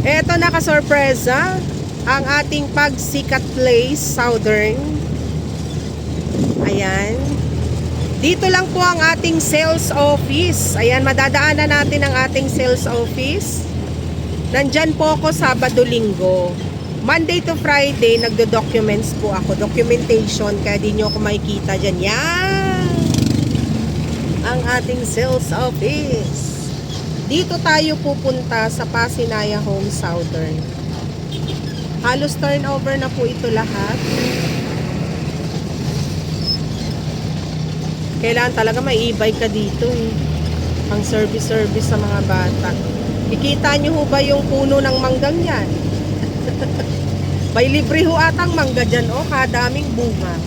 Eto nakasorpresa ang ating pagsikat place, Southern. Ayan. Dito lang po ang ating sales office. Ayan, madadaanan natin ang ating sales office. Nandyan po ako Sabado-Linggo. Monday to Friday, nagdo-documents po ako. Documentation, kaya di nyo ako makikita dyan. Yan! Ang ating sales office. Dito tayo pupunta sa Pasinaya Home Southern. Halos turnover na po ito lahat. Kailangan talaga may e-bike ka dito eh. Pang service sa mga bata. Kikita nyo ho ba yung puno ng manggang yan? May libre ho atang mangga dyan oh, kadaming bunga.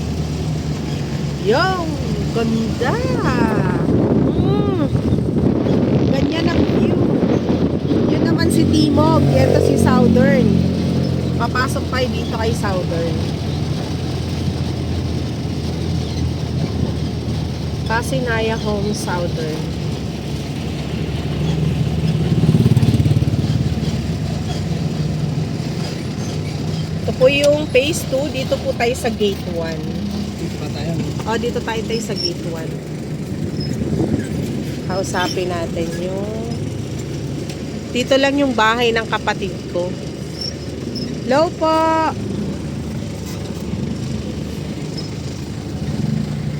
Yung ganda. Ganyan ang view. Yun naman si Timog. Ito si Southern. Papasok tayo dito kay Southern. Pasinaya Home Southern. Ito po yung phase 2. Dito po tayo sa gate 1. Dito pa tayo. Dito tayo sa gate 1. Kausapin natin yung... Dito lang yung bahay ng kapatid ko. Hello po!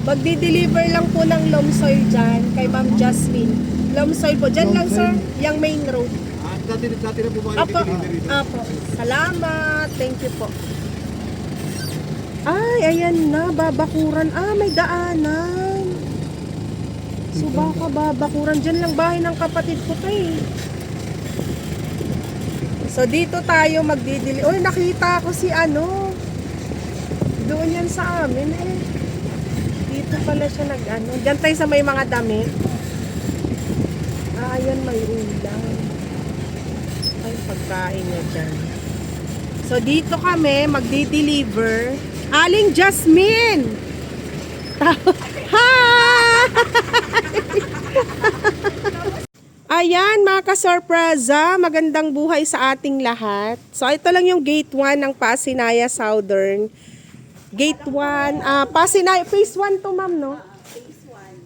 Magdi-deliver lang po ng loam soil dyan kay Ma'am Jasmine. Loam soil po. Dyan lang sir, yung main road. Dati na po mga Apo, apo. Salamat. Thank you po. Ay, ayan na. Babakuran. May daanan. So baka babakuran. Dyan lang bahay ng kapatid ko to eh. So dito tayo magdidili. Uy, nakita ko si ano. Doon yan sa amin eh. Dito pala siya nag-ano. Diyan tayo sa may mga damit. Ayan may ulam. Ay, pagkain niya dyan. So dito kami magdi-deliver. Aling Jasmine! Hi! Ayan, mga ka-sorpresa, magandang buhay sa ating lahat. So, ito lang yung gate 1 ng Pasinaya Southern. Gate 1, Pasinaya, phase 1 to ma'am, no?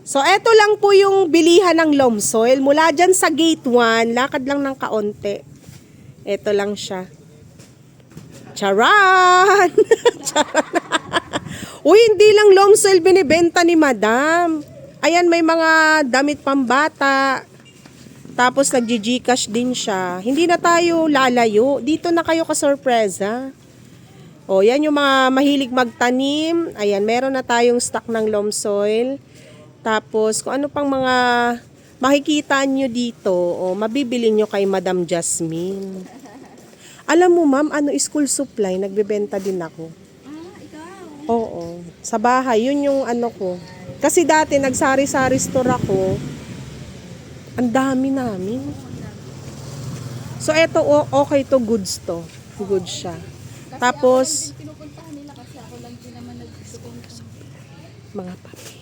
So, ito lang po yung bilihan ng loam soil. Mula dyan sa gate 1, lakad lang ng kaonte. Ito lang siya. Charan! Charan! Uy, hindi lang loam soil binibenta ni madam. Ayan, may mga damit pambata. Tapos nagji-Gcash din siya. Hindi na tayo lalayo. Dito na kayo ka-sorpresa. O, yan yung mga mahilig magtanim. Ayan, meron na tayong stock ng loam soil. Tapos, kung ano pang mga makikita nyo dito, o mabibili nyo kay Madam Jasmine. Alam mo, ma'am, school supply, nagbebenta din ako. Ikaw? Oo. Sa bahay, yun yung ano ko. Kasi dati, nagsari-sari store ako. Ang dami namin. So, eto, okay to, goods to. Good siya. Tapos, Pinupuntahan nila kasi ako lang din naman nagsupunta. mga papel.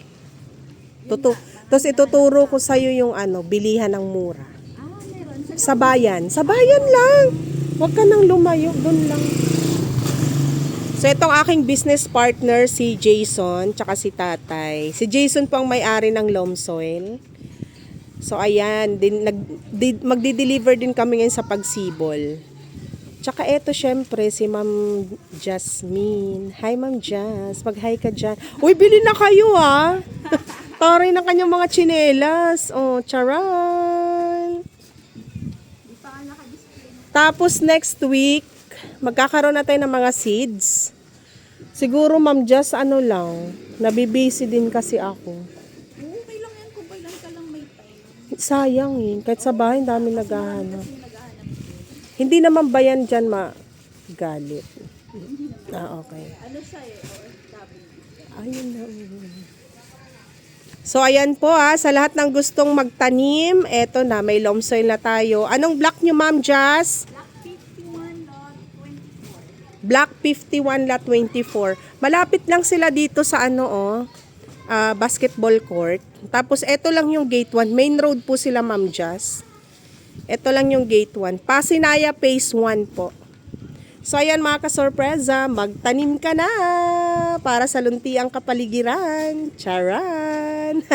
Tapos, ituturo ko sa'yo yung bilihan ng mura. Meron. Sa bayan. Sa bayan lang. Huwag ka nang lumayo. Doon lang. So, itong aking business partner, si Jason, tsaka si Tatay. Si Jason po ang may-ari ng loam soil. So, ayan, magdi-deliver din kami ngayon sa Pagsibol. Tsaka eto, syempre, si Ma'am Jasmine. Hi, Ma'am Jas. Mag-hi ka dyan. Uy, bili na kayo, ah. Taray na kanyang mga tsinelas. Oh, charan. Tapos, next week, magkakaroon na tayo ng mga seeds. Siguro, Ma'am Jas, nabibisi din kasi ako. Okay lang yan kung kailan ka lang may time. Sayang eh. Kahit sa bahay, dami naghahanap. Hindi naman ba yan dyan magalit? Okay. Ano siya OFW. Ayun na. So, ayan po sa lahat ng gustong magtanim, eto na, may loam soil na tayo. Anong block nyo, Ma'am Jazz? Block 51 lot 24. Malapit lang sila dito sa basketball court. Tapos, eto lang yung gate 1. Main road po sila, Ma'am Jazz. Ito lang yung gate 1. Pasinaya phase 1 po. So ayan mga kasorpresa, magtanim ka na para sa luntiang kapaligiran. Charan!